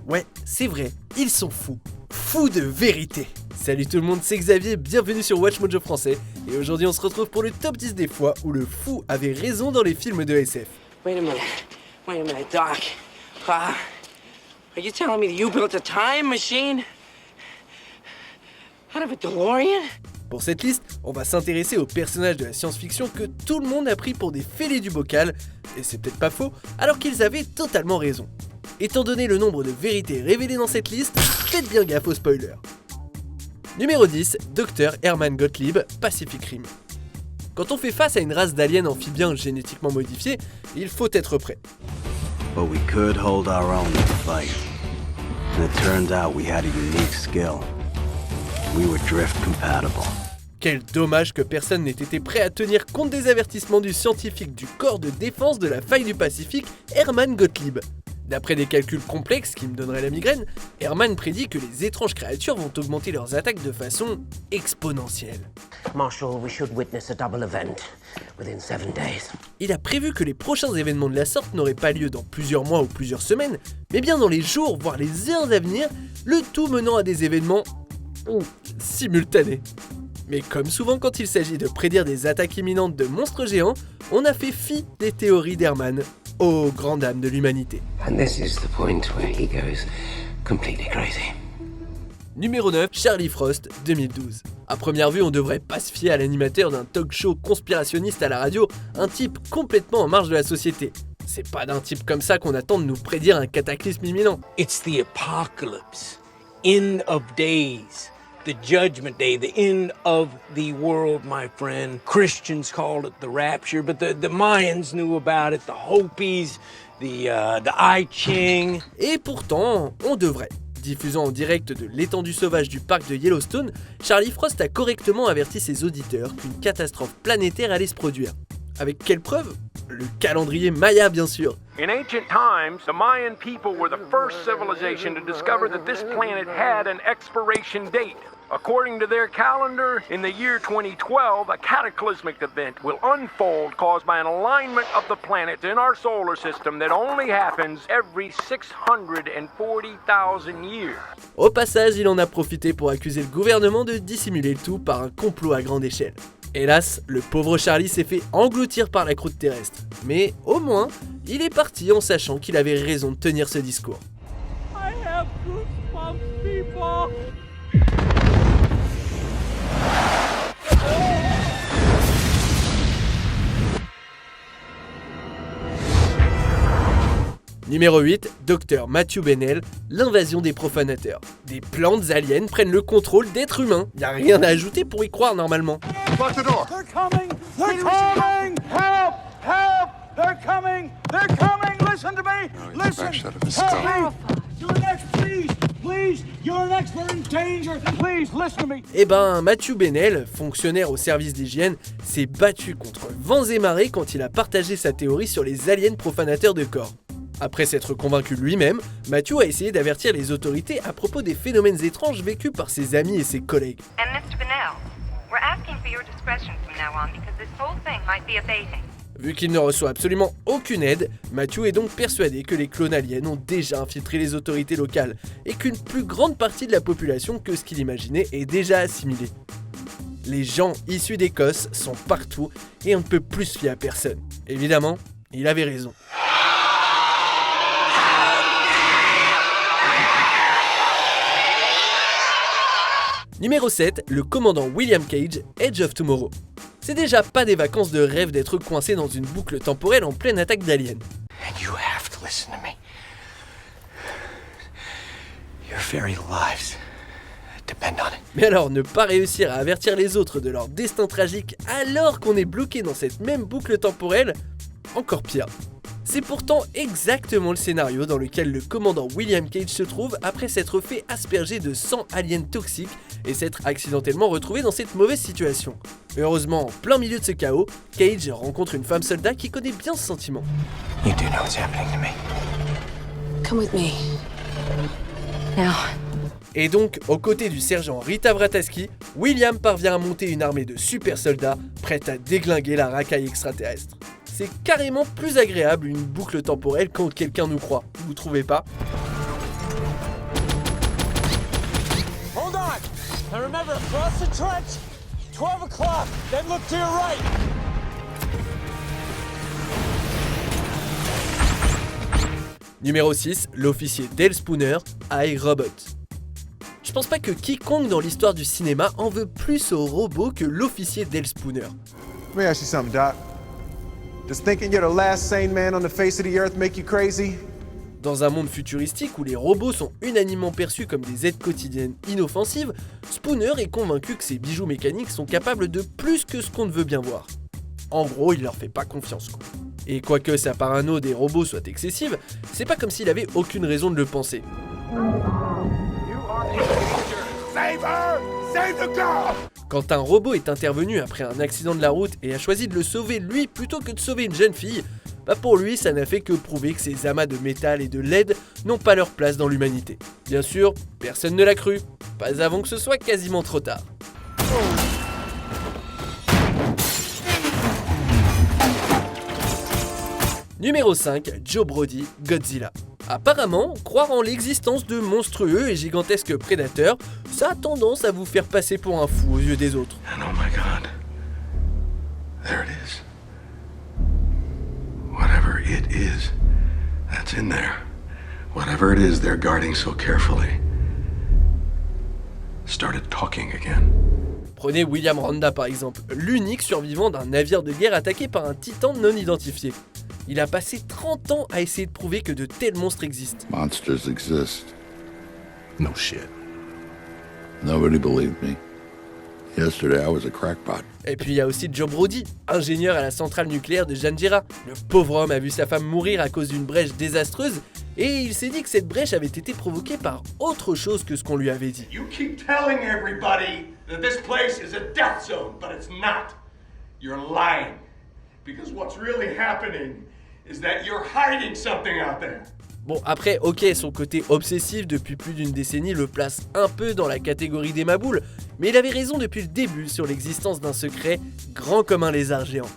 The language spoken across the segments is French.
Ouais, c'est vrai, ils sont fous. Fous de vérité. Salut tout le monde, c'est Xavier, bienvenue sur Watch Mojo français. Et aujourd'hui on se retrouve pour le top 10 des fois où le fou avait raison dans les films de SF. Wait a minute, Doc. Are you telling me that you built a time machine? Out of a DeLorean? Pour cette liste, on va s'intéresser aux personnages de la science-fiction que tout le monde a pris pour des fêlés du bocal, et c'est peut-être pas faux, alors qu'ils avaient totalement raison. Étant donné le nombre de vérités révélées dans cette liste, faites bien gaffe aux spoilers. Numéro 10, Dr Herman Gottlieb, Pacific Rim. Quand on fait face à une race d'aliens amphibiens génétiquement modifiés, il faut être prêt. But we could hold our own in the fight. And it turned out we had a unique skill. We were drift compatible. Quel dommage que personne n'ait été prêt à tenir compte des avertissements du scientifique du corps de défense de la faille du Pacifique, Herman Gottlieb. D'après des calculs complexes qui me donneraient la migraine, Herman prédit que les étranges créatures vont augmenter leurs attaques de façon exponentielle. Marshal, we should witness a double event within 7 days. Il a prévu que les prochains événements de la sorte n'auraient pas lieu dans plusieurs mois ou plusieurs semaines, mais bien dans les jours, voire les heures à venir, le tout menant à des événements simultanés. Mais comme souvent quand il s'agit de prédire des attaques imminentes de monstres géants, on a fait fi des théories d'Herman, aux grandes dames de l'humanité. And this is the point where he goes completely crazy. Numéro 9, Charlie Frost, 2012. À première vue, on devrait pas se fier à l'animateur d'un talk show conspirationniste à la radio, un type complètement en marge de la société. C'est pas d'un type comme ça qu'on attend de nous prédire un cataclysme imminent. It's the apocalypse, end of days, the judgment day, the end of the world, my friend. Christians called it the rapture, but the Mayans knew about it, the Hopis, the I Ching. Et pourtant, on devrait. Diffusant en direct de l'étendue sauvage du parc de Yellowstone, Charlie Frost a correctement averti ses auditeurs qu'une catastrophe planétaire allait se produire. Avec quelle preuve ? Le calendrier Maya, bien sûr. In ancient times, the Mayan people were the first civilization to discover that this planet had an expiration date. According to their calendar, in the year 2012, a cataclysmic event will unfold caused by an alignment of the planets in our solar system that only happens every 640,000 years. Au passage, il en a profité pour accuser le gouvernement de dissimuler le tout par un complot à grande échelle. Hélas, le pauvre Charlie s'est fait engloutir par la croûte terrestre. Mais au moins, il est parti en sachant qu'il avait raison de tenir ce discours. I have goosebumps, people. Numéro 8, Dr Matthew Bennell, l'invasion des profanateurs. Des plantes aliens prennent le contrôle d'êtres humains. Y a rien à ajouter pour y croire normalement. Lock the door. They're coming! They're coming! Help! Help! They're coming! They're coming! Listen to me! Listen! Help me! You're next, please! Please! You're next! We're in danger! Please, listen to me! Eh ben, Matthew Bennell, fonctionnaire au service d'hygiène, s'est battu contre vents et marées quand il a partagé sa théorie sur les aliens profanateurs de corps. Après s'être convaincu lui-même, Matthew a essayé d'avertir les autorités à propos des phénomènes étranges vécus par ses amis et ses collègues. And Mr. Bennell, we're asking for your discretion from now on because this whole thing might be abating. Vu qu'il ne reçoit absolument aucune aide, Matthew est donc persuadé que les clones aliens ont déjà infiltré les autorités locales et qu'une plus grande partie de la population que ce qu'il imaginait est déjà assimilée. Les gens issus d'Écosse sont partout et on ne peut plus se fier à personne. Évidemment, il avait raison. Numéro 7, le commandant William Cage, Edge of Tomorrow. C'est déjà pas des vacances de rêve d'être coincé dans une boucle temporelle en pleine attaque d'aliens. And you have to listen to me. Your very lives depend on it. Mais alors, ne pas réussir à avertir les autres de leur destin tragique alors qu'on est bloqué dans cette même boucle temporelle, encore pire. C'est pourtant exactement le scénario dans lequel le commandant William Cage se trouve après s'être fait asperger de sang aliens toxiques et s'être accidentellement retrouvé dans cette mauvaise situation. Heureusement, en plein milieu de ce chaos, Cage rencontre une femme soldat qui connaît bien ce sentiment. You do know what's happening to me. Come with me. Now. Et donc, aux côtés du sergent Rita Vrataski, William parvient à monter une armée de super soldats prête à déglinguer la racaille extraterrestre. C'est carrément plus agréable une boucle temporelle quand quelqu'un nous croit, vous trouvez pas ? Cross the trench. 12 o'clock. Then look to your right. Numéro 6, l'officier Dale Spooner, iRobot. Je pense pas que quiconque dans l'histoire du cinéma en veut plus au robot que l'officier Dale Spooner. Let me ask you something, Doc. Does thinking you're the last sane man on the face of the earth make you crazy? Dans un monde futuristique où les robots sont unanimement perçus comme des aides quotidiennes inoffensives, Spooner est convaincu que ces bijoux mécaniques sont capables de plus que ce qu'on ne veut bien voir. En gros, il leur fait pas confiance, quoi. Et quoique sa parano des robots soit excessive, c'est pas comme s'il avait aucune raison de le penser. Save her! Save the girl! Quand un robot est intervenu après un accident de la route et a choisi de le sauver lui plutôt que de sauver une jeune fille, bah pour lui ça n'a fait que prouver que ces amas de métal et de LED n'ont pas leur place dans l'humanité. Bien sûr, personne ne l'a cru, pas avant que ce soit quasiment trop tard. Numéro 5, Joe Brody, Godzilla. Apparemment, croire en l'existence de monstrueux et gigantesques prédateurs, ça a tendance à vous faire passer pour un fou aux yeux des autres. And oh my God, there it is. Whatever it is, that's in there. Whatever it is they're guarding so carefully, started talking again. Prenez William Randa par exemple, l'unique survivant d'un navire de guerre attaqué par un titan non identifié. Il a passé 30 ans à essayer de prouver que de tels monstres existent. Monsters exist. No shit. Nobody believed me. Yesterday I was a crackpot. Et puis il y a aussi Joe Brody, ingénieur à la centrale nucléaire de Janjira. Le pauvre homme a vu sa femme mourir à cause d'une brèche désastreuse et il s'est dit que cette brèche avait été provoquée par autre chose que ce qu'on lui avait dit. You keep telling everybody that this place is a death zone, but it's not. You're lying. Because what's really happening is that you're hiding something out there. Bon après, ok, son côté obsessif depuis plus d'une décennie le place un peu dans la catégorie des maboules, mais il avait raison depuis le début sur l'existence d'un secret grand comme un lézard géant.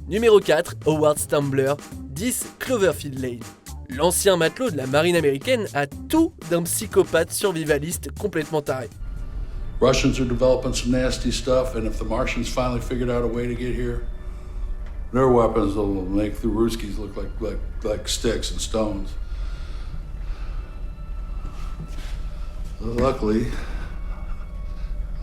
Numéro 4, Howard Stumbler, 10 Cloverfield Lane. L'ancien matelot de la marine américaine a tout d'un psychopathe survivaliste complètement taré. Russians are developing some nasty stuff, and if the Martians finally figured out a way to get here, their weapons will make the Ruskies look like sticks and stones. Luckily,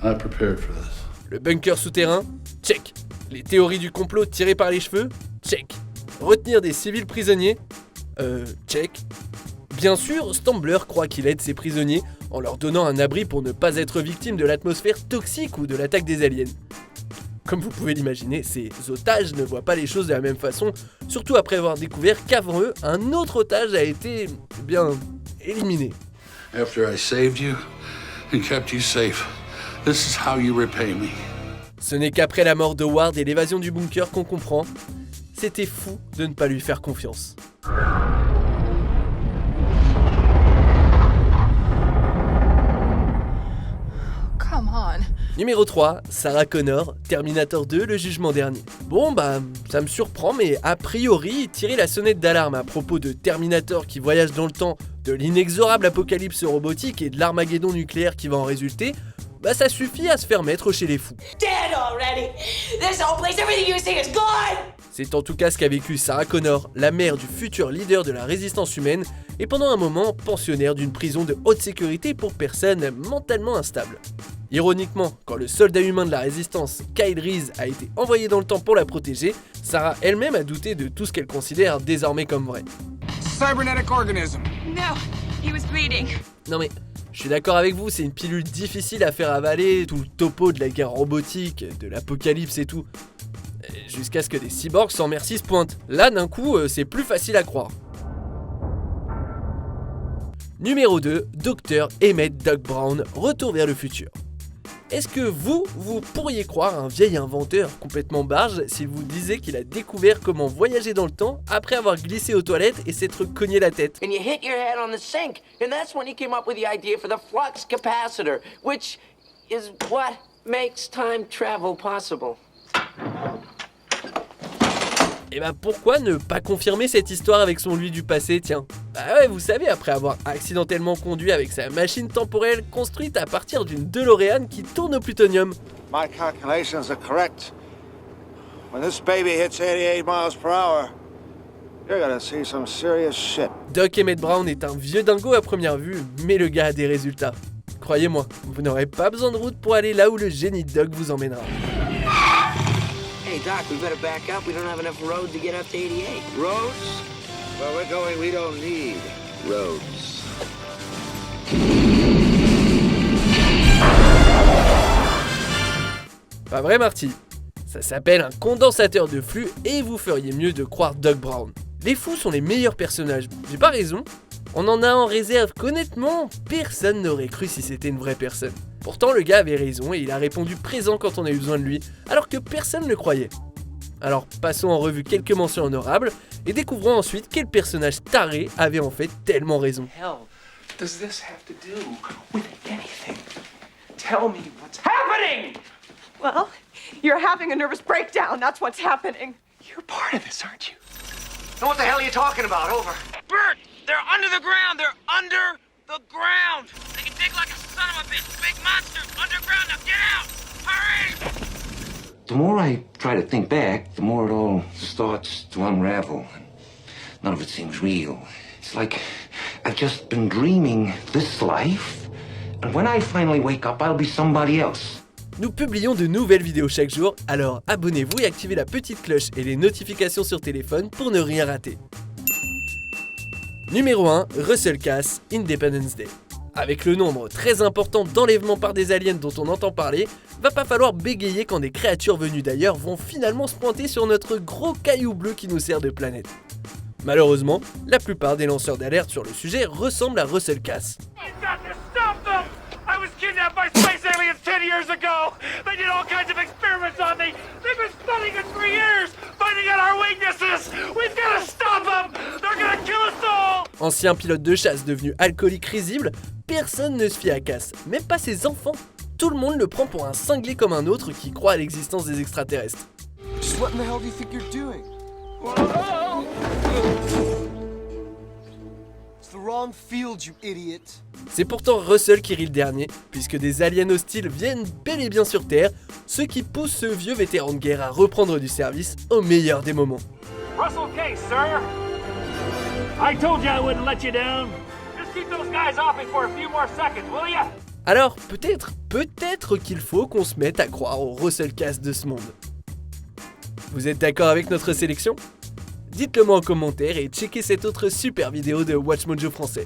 I prepared for this. Le bunker souterrain, check. Les théories du complot tirées par les cheveux, check. Retenir des civils prisonniers, check. Bien sûr, Stumbler croit qu'il aide ses prisonniers en leur donnant un abri pour ne pas être victime de l'atmosphère toxique ou de l'attaque des aliens. Comme vous pouvez l'imaginer, ces otages ne voient pas les choses de la même façon, surtout après avoir découvert qu'avant eux, un autre otage a été, éliminé. After I saved you and kept you safe, this is how you repay me. Ce n'est qu'après la mort d'Howard et l'évasion du bunker qu'on comprend, c'était fou de ne pas lui faire confiance. Come on. Numéro 3, Sarah Connor, Terminator 2, le jugement dernier. Bon ça me surprend, mais a priori, tirer la sonnette d'alarme à propos de Terminator qui voyage dans le temps, de l'inexorable apocalypse robotique et de l'Armageddon nucléaire qui va en résulter, ça suffit à se faire mettre chez les fous. Dead already! This whole place, everything you see is gone! C'est en tout cas ce qu'a vécu Sarah Connor, la mère du futur leader de la résistance humaine, et pendant un moment pensionnaire d'une prison de haute sécurité pour personnes mentalement instables. Ironiquement, quand le soldat humain de la résistance, Kyle Reese, a été envoyé dans le temps pour la protéger, Sarah elle-même a douté de tout ce qu'elle considère désormais comme vrai. Cybernetic organism. No, he was bleeding. Non mais, je suis d'accord avec vous, c'est une pilule difficile à faire avaler, tout le topo de la guerre robotique, de l'apocalypse et tout. Jusqu'à ce que des cyborgs sans merci se pointent. Là, d'un coup, c'est plus facile à croire. Numéro 2, Dr. Emmett Doc Brown, Retour vers le futur. Est-ce que vous pourriez croire un vieil inventeur complètement barge s'il vous disait qu'il a découvert comment voyager dans le temps après avoir glissé aux toilettes et s'être cogné la tête? And you hit your head on the sink, and that's when he came up with the idea for the flux capacitor, which is what makes time travel possible. Et bah pourquoi ne pas confirmer cette histoire avec son lui du passé, tiens? Bah ouais, vous savez, après avoir accidentellement conduit avec sa machine temporelle construite à partir d'une DeLorean qui tourne au plutonium. My calculations are correct. When this baby hits 88 miles per hour, you're gonna see some serious shit. Doc Emmett Brown est un vieux dingo à première vue, mais le gars a des résultats. Croyez-moi, vous n'aurez pas besoin de route pour aller là où le génie de Doc vous emmènera. Hey, Doc, we better back up. We don't have enough road to get up to 88. Roads? Where we're going, we don't need roads. Pas vrai, Marty? Ça s'appelle un condensateur de flux et vous feriez mieux de croire Doc Brown. Les fous sont les meilleurs personnages, j'ai pas raison? On en a en réserve qu'honnêtement, personne n'aurait cru si c'était une vraie personne. Pourtant, le gars avait raison et il a répondu présent quand on a eu besoin de lui, alors que personne ne le croyait. Alors passons en revue quelques mentions honorables et découvrons ensuite quel personnage taré avait en fait tellement raison. Hell does this have to do with anything? Tell me what's happening! Well, you're having a nervous breakdown, that's what's happening. You're part of this, aren't you? Now what the hell are you talking about? Over. Bert, they're under the ground. They're under the ground. They can dig like a son of a bitch. Big monsters underground. Now get out. Hurry! The more I try to think back, the more it all starts to unravel. None of it seems real. It's like I've just been dreaming this life, and when I finally wake up, I'll be somebody else. Nous publions de nouvelles vidéos chaque jour, alors abonnez-vous et activez la petite cloche et les notifications sur téléphone pour ne rien rater. Numéro 1, Russell Cass, Independence Day. Avec le nombre très important d'enlèvements par des aliens dont on entend parler, va pas falloir bégayer quand des créatures venues d'ailleurs vont finalement se pointer sur notre gros caillou bleu qui nous sert de planète. Malheureusement, la plupart des lanceurs d'alerte sur le sujet ressemblent à Russell Cass. I was kidnapped by space aliens 10 years ago! They did all kinds of experiments on me! They've been studying us for years! Finding out our weaknesses! We've gotta stop them! They're gonna kill us all! Ancien pilote de chasse devenu alcoolique risible, personne ne se fie à Cass, même pas ses enfants. Tout le monde le prend pour un cinglé comme un autre qui croit à l'existence des extraterrestres. Just what in the hell do you think you're doing? It's the wrong field, you idiot! C'est pourtant Russell qui rit le dernier, puisque des aliens hostiles viennent bel et bien sur Terre, ce qui pousse ce vieux vétéran de guerre à reprendre du service au meilleur des moments. Russell Case, sir! I told you I wouldn't let you down! Just keep those guys off me for a few more seconds, will ya? Alors peut-être qu'il faut qu'on se mette à croire au Russell Cass de ce monde. Vous êtes d'accord avec notre sélection? Dites-le moi en commentaire et checkez cette autre super vidéo de Watch Mojo français.